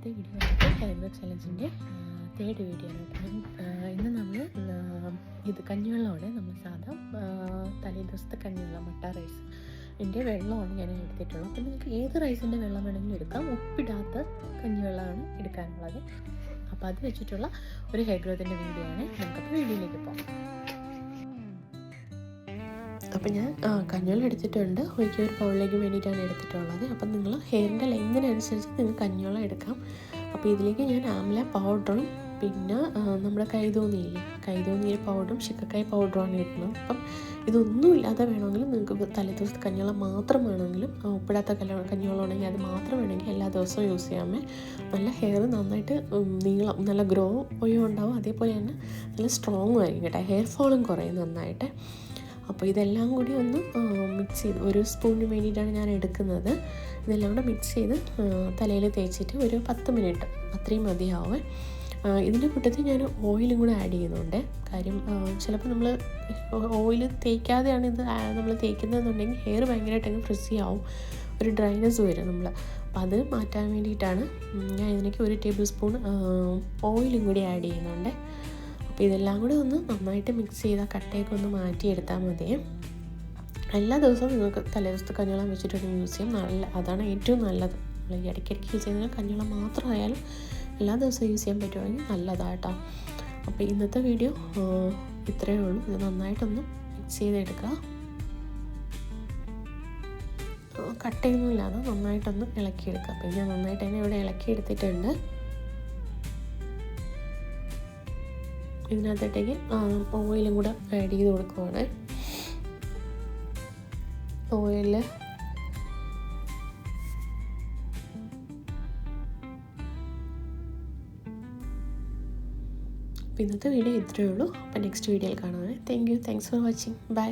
ഇന്നത്തെ വീഡിയോ ആയിട്ട് hair work ചലഞ്ചിൻ്റെ third video ആണ്. ഇന്ന് നമ്മൾ ഇത് കഞ്ഞിവെള്ളമാണ് നമ്മൾ സാധാ തലേ ദിവസത്തെ കഞ്ഞിവെള്ളം മട്ട റൈസ് എൻ്റെ വെള്ളമാണ് ഞാൻ എടുത്തിട്ടുള്ളത്. അപ്പോൾ നിങ്ങൾക്ക് ഏത് റൈസിൻ്റെ വെള്ളം വേണമെങ്കിലും എടുക്കാം, ഉപ്പിടാത്ത കഞ്ഞിവെള്ളമാണ് എടുക്കാനുള്ളത്. അപ്പോൾ അത് വെച്ചിട്ടുള്ള ഒരു ഹെയർ ഗ്രോത്തിൻ്റെ വീഡിയോ ആണ്. നമുക്കപ്പോൾ വീഡിയോയിലേക്ക് പോകാം. അപ്പം ഞാൻ കഞ്ഞിവെള്ളം എടുത്തിട്ടുണ്ട്. ഒരിക്കൽ ഒരു പൗളിലേക്ക് വേണ്ടിയിട്ടാണ് എടുത്തിട്ടുള്ളത്. അപ്പം നിങ്ങൾ ഹെയറിൻ്റെ ലെങ്തിനനുസരിച്ച് നിങ്ങൾക്ക് കഞ്ഞിവെള്ളം എടുക്കാം. അപ്പോൾ ഇതിലേക്ക് ഞാൻ ആംല പൗഡറും പിന്നെ നമ്മുടെ കൈതോന്നിയ പൗഡറും ചിക്കക്കായ പൗഡറുമാണ് ഇടുന്നത്. അപ്പം ഇതൊന്നും ഇല്ലാതെ വേണമെങ്കിലും നിങ്ങൾക്ക് തലേദിവസത്തെ കഞ്ഞിവെള്ളം മാത്രം വേണമെങ്കിലും ഉപ്പിടാത്ത കഞ്ഞിവെള്ളം ഉണ്ടെങ്കിൽ അത് മാത്രം വേണമെങ്കിൽ എല്ലാ ദിവസവും യൂസ് ചെയ്യാമേ. നല്ല ഹെയർ നന്നായിട്ട് നീളം, നല്ല ഗ്രോ ഉണ്ടാവും. അതേപോലെ തന്നെ നല്ല സ്ട്രോങ്ങും ആയിരിക്കും കേട്ടോ. ഹെയർ ഫോളും കുറയും നന്നായിട്ട്. അപ്പോൾ ഇതെല്ലാം കൂടി ഒന്ന് മിക്സ് ചെയ്ത്, ഒരു സ്പൂണിന് വേണ്ടിയിട്ടാണ് ഞാൻ എടുക്കുന്നത്. ഇതെല്ലാം കൂടെ മിക്സ് ചെയ്ത് തലയിൽ തേച്ചിട്ട് ഒരു 10 മിനിറ്റ് അത്രയും മതിയാവും. ഇതിൻ്റെ കൂട്ടത്തിൽ ഞാൻ ഓയിലും കൂടെ ആഡ് ചെയ്യുന്നുണ്ട്. കാര്യം ചിലപ്പോൾ നമ്മൾ ഓയിൽ തേക്കാതെയാണ് ഇത് നമ്മൾ തേക്കുന്നതെന്നുണ്ടെങ്കിൽ ഹെയർ ഭയങ്കരമായിട്ട് ഫ്രിസി ആവും, ഒരു ഡ്രൈനെസ് വരും നമ്മൾ. അപ്പം അത് മാറ്റാൻ വേണ്ടിയിട്ടാണ് ഞാൻ ഇതിലേക്ക് 1 ടേബിൾ സ്പൂൺ ഓയിലും കൂടി ആഡ് ചെയ്യുന്നുണ്ട്. അപ്പോൾ ഇതെല്ലാം കൂടി ഒന്ന് നന്നായിട്ട് മിക്സ് ചെയ്താൽ കട്ടയൊക്കെ ഒന്ന് മാറ്റിയെടുത്താൽ മതി. എല്ലാ ദിവസവും നിങ്ങൾക്ക് തലേദിവസത്തെ കഞ്ഞിവെള്ളം വെച്ചിട്ടൊന്ന് യൂസ് ചെയ്യും. അതാണ് ഏറ്റവും നല്ലത്. നമ്മൾ ഈ ഇടയ്ക്കിടയ്ക്ക് യൂസ് ചെയ്യുന്നത് കഞ്ഞിവെള്ളം മാത്രമായാലും എല്ലാ ദിവസവും യൂസ് ചെയ്യാൻ പറ്റുമെങ്കിൽ നല്ലതാട്ടോ. അപ്പോൾ ഇന്നത്തെ വീഡിയോ ഇത്രയേ ഉള്ളൂ. ഇത് നന്നായിട്ടൊന്ന് മിക്സ് ചെയ്തെടുക്കുക. കട്ടയൊന്നുമില്ലാതെ നന്നായിട്ടൊന്ന് ഇളക്കിയെടുക്കുക. അപ്പോൾ ഞാൻ നന്നായിട്ട് തന്നെ ഇവിടെ ഇളക്കിയെടുത്തിട്ടുണ്ട്. ഇതിനകത്തേക്ക് ഓയിലും കൂടെ ആഡ് ചെയ്ത് കൊടുക്കുവാണ്. ഓയിൽ ഇന്നത്തെ വീഡിയോ ഇത്രയേ ഉള്ളൂ. അപ്പോൾ നെക്സ്റ്റ് വീഡിയോയിൽ കാണാം. Thanks for watching. ബൈ.